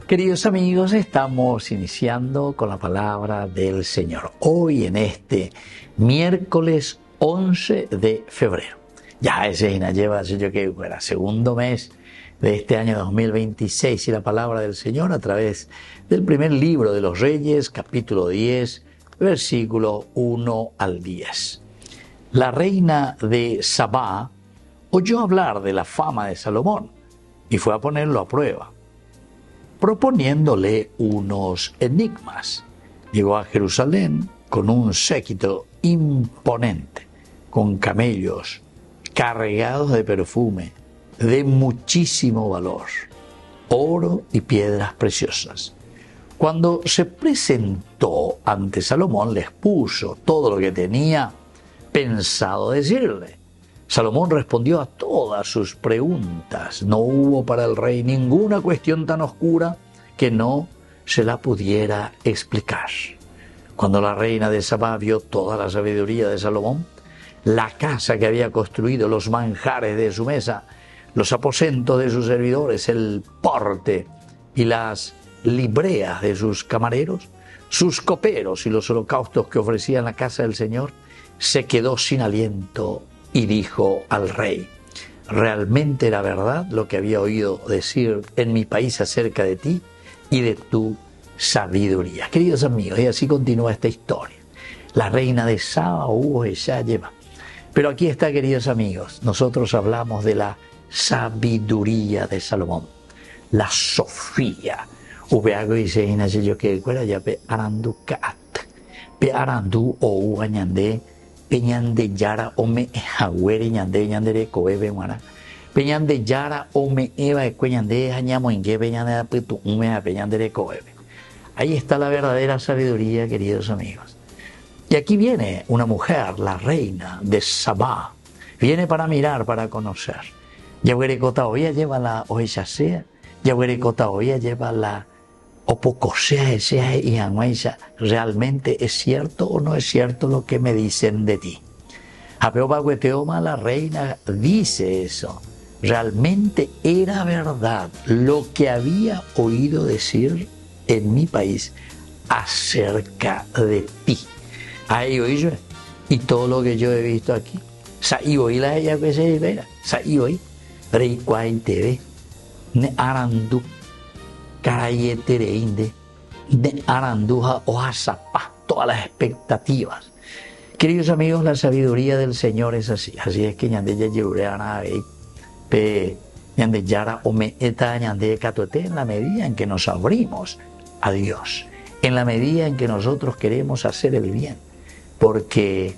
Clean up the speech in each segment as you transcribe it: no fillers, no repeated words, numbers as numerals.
Queridos amigos, estamos iniciando con la palabra del Señor. Hoy en este miércoles 11 de febrero. Ya ese lleva, yo que fuera segundo mes de este año 2026 y la palabra del Señor a través del primer libro de los Reyes, capítulo 10, versículo 1 al 10. La reina de Sabá oyó hablar de la fama de Salomón y fue a ponerlo a prueba, proponiéndole unos enigmas. Llegó a Jerusalén con un séquito imponente, con camellos cargados de perfume de muchísimo valor, oro y piedras preciosas. Cuando se presentó ante Salomón, le expuso todo lo que tenía pensado decirle. Salomón respondió a todas sus preguntas. No hubo para el rey ninguna cuestión tan oscura que no se la pudiera explicar. Cuando la reina de Sabá vio toda la sabiduría de Salomón, la casa que había construido, los manjares de su mesa, los aposentos de sus servidores, el porte y las libreas de sus camareros, sus coperos y los holocaustos que ofrecía en la casa del Señor, se quedó sin aliento y dijo al rey: realmente era verdad lo que había oído decir en mi país acerca de ti y de tu sabiduría. Queridos amigos, y así continúa esta historia. La reina de Sabá hubo ella lleva. Pero aquí está, queridos amigos, nosotros hablamos de la sabiduría de Salomón, la Sofía. Ubeago dice inache yo que fuera ya pe arandu kat, pe arandu o ugañande peñande yara ome jaguere ñande ñandere koebe mara peñande yara ome eva ecueñande añamo en que peñande apetu ume peñandere koebe. Ahí está la verdadera sabiduría, queridos amigos. Y aquí viene una mujer, la reina de Sabá, viene para mirar, para conocer. Yahuere Cotaoya lleva la oechasea, Yahuere Cotaoya lleva la opocosea esa y anuesa. ¿Realmente es cierto o no es cierto lo que me dicen de ti? Apeobagueteoma, la reina, dice eso. Realmente era verdad lo que había oído decir en mi país acerca de ti. Ahí oí yo, y todo lo que yo he visto aquí. Saí oí la ella que se espera. Saí oí. Rey Cuay TV. Ne arandu. Carayetereinde. Ne aranduja ojazapá. Todas las expectativas. Queridos amigos, la sabiduría del Señor es así. Así es que ñande ya yureana ve. Pe ñande yara ome eta ñande catote, en la medida en que nos abrimos a Dios. En la medida en que nosotros queremos hacer el bien. Porque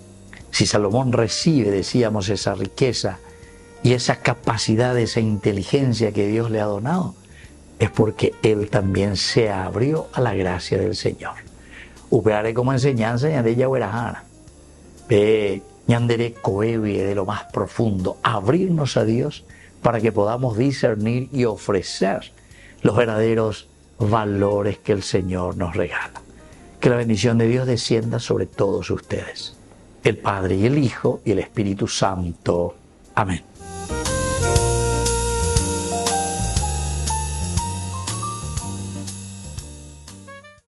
si Salomón recibe, decíamos, esa riqueza y esa capacidad, esa inteligencia que Dios le ha donado, es porque él también se abrió a la gracia del Señor. Upearé como enseñanza ñande yahuerajana, ñandere coebie de lo más profundo, abrirnos a Dios para que podamos discernir y ofrecer los verdaderos valores que el Señor nos regala. Que la bendición de Dios descienda sobre todos ustedes, el Padre y el Hijo y el Espíritu Santo. Amén.